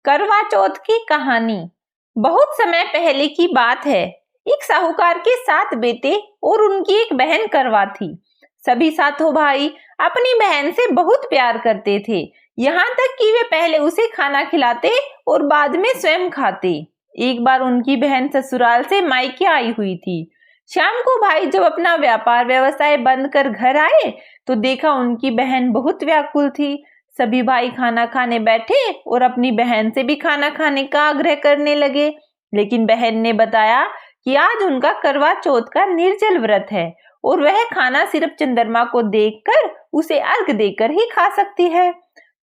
करवा चौथ की कहानी। बहुत समय पहले की बात है। एक साहूकार के 7 बेटे और उनकी एक बहन करवा थी। सभी सातों भाई अपनी बहन से बहुत प्यार करते थे, यहाँ तक कि वे पहले उसे खाना खिलाते और बाद में स्वयं खाते। एक बार उनकी बहन ससुराल से मायके आई हुई थी। शाम को भाई जब अपना व्यापार व्यवसाय बंद कर घर आए तो देखा उनकी बहन बहुत व्याकुल थी। सभी भाई खाना खाने बैठे और अपनी बहन से भी खाना खाने का आग्रह करने लगे, लेकिन बहन ने बताया कि आज उनका करवा चौथ का निर्जल व्रत है और वह खाना सिर्फ चंद्रमा को देखकर उसे अर्घ देकर ही खा सकती है।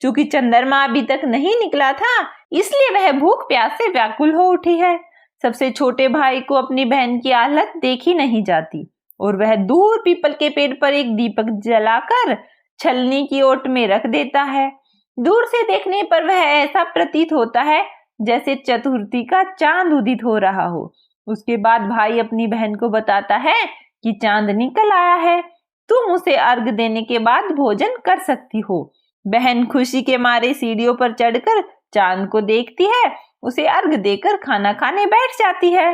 चूंकि चंद्रमा अभी तक नहीं निकला था, इसलिए वह भूख प्यास से व्याकुल हो उठी है। सबसे छोटे भाई को अपनी बहन की हालत देखी नहीं जाती और वह दूर पीपल के पेड़ पर एक दीपक जलाकर छलनी की ओट में रख देता है। दूर से देखने पर वह ऐसा प्रतीत होता है जैसे चतुर्थी का चांद उदित हो रहा हो। उसके बाद भाई अपनी बहन को बताता है कि चांद निकल आया है, तुम उसे अर्घ देने के बाद भोजन कर सकती हो। बहन खुशी के मारे सीढ़ियों पर चढ़कर चांद को देखती है, उसे अर्घ देकर खाना खाने बैठ जाती है।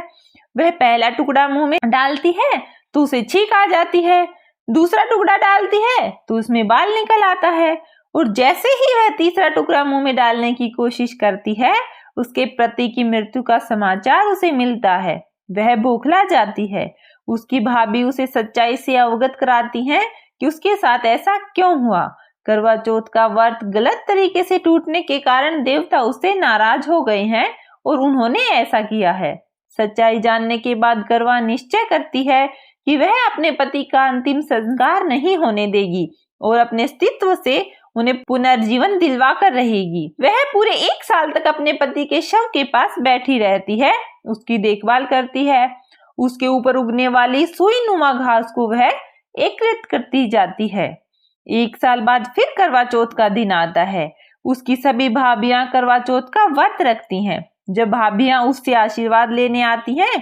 वह पहला टुकड़ा मुंह में डालती है तो उसे छींक आ जाती है, दूसरा टुकड़ा डालती है तो उसमें बाल निकल आता है और जैसे ही वह तीसरा टुकड़ा मुंह में डालने की कोशिश करती है, उसके पति की मृत्यु का समाचार उसे मिलता है। वह बौखला जाती है। उसकी भाभी उसे सच्चाई से अवगत कराती हैं कि उसके साथ ऐसा क्यों हुआ। करवा चौथ का व्रत गलत तरीके से टूटने के कारण देवता उससे नाराज हो गए हैं और उन्होंने ऐसा किया है। सच्चाई जानने के बाद करवा निश्चय करती है कि वह अपने पति का अंतिम संस्कार नहीं होने देगी और अपने अस्तित्व से उन्हें पुनर्जीवन दिलवा कर रहेगी। वह पूरे 1 साल तक अपने पति के शव के पास बैठी रहती है, उसकी देखभाल करती है। उसके ऊपर उगने वाली सुई नुमा घास को वह एकत्रित करती जाती है। 1 साल बाद फिर करवा चौथ का दिन आता है। उसकी सभी भाभियां करवा चौथ का व्रत रखती हैं। जब भाभियां उससे आशीर्वाद लेने आती हैं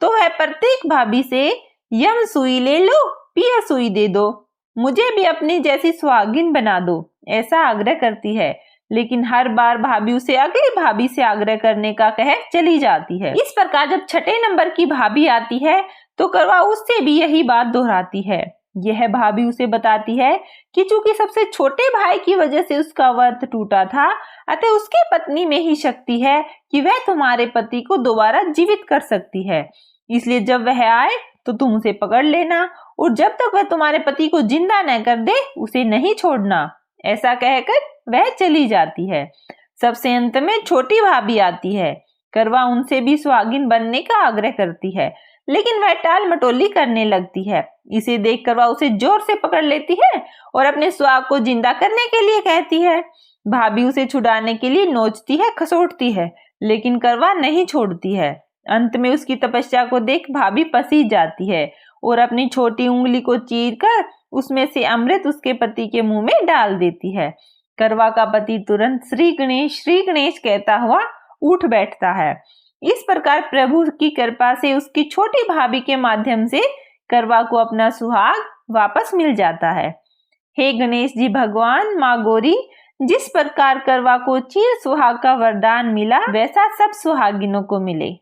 तो वह प्रत्येक भाभी से यम सुई ले लो, पिया सुई दे दो, मुझे भी अपनी जैसी सुहागिन बना दो, ऐसा आग्रह करती है। लेकिन हर बार भाभी उसे अगली भाभी से आग्रह करने का कह चली जाती है। इस प्रकार जब छठे नंबर की भाभी आती है तो करवा उससे भी यही बात दोहराती है। यह भाभी उसे बताती है कि चूंकि सबसे छोटे भाई की वजह से उसका व्रत टूटा था, अतः उसकी पत्नी में ही शक्ति है कि वह तुम्हारे पति को दोबारा जीवित कर सकती है। इसलिए जब वह आए तो तुम उसे पकड़ लेना और जब तक वह तुम्हारे पति को जिंदा न कर दे उसे नहीं छोड़ना। ऐसा कहकर वह चली जाती है। सबसे अंत में छोटी भाभी आती है। करवा उनसे भी सुहागिन बनने का आग्रह करती है, लेकिन वह टाल मटोली करने लगती है। इसे देख करवा उसे जोर से पकड़ लेती है और अपने सुहाग को जिंदा करने के लिए कहती है। भाभी उसे छुड़ाने के लिए नोचती है, खसोटती है, लेकिन करवा नहीं छोड़ती है। अंत में उसकी तपस्या को देख भाभी पसीज जाती है और अपनी छोटी उंगली को चीरकर उसमें से अमृत उसके पति के मुंह में डाल देती है। करवा का पति तुरंत श्री गणेश कहता हुआ उठ बैठता है। इस प्रकार प्रभु की कृपा से उसकी छोटी भाभी के माध्यम से करवा को अपना सुहाग वापस मिल जाता है। हे गणेश जी भगवान, माँ गौरी, जिस प्रकार करवा को चिर सुहाग का वरदान मिला वैसा सब सुहागिनों को मिले।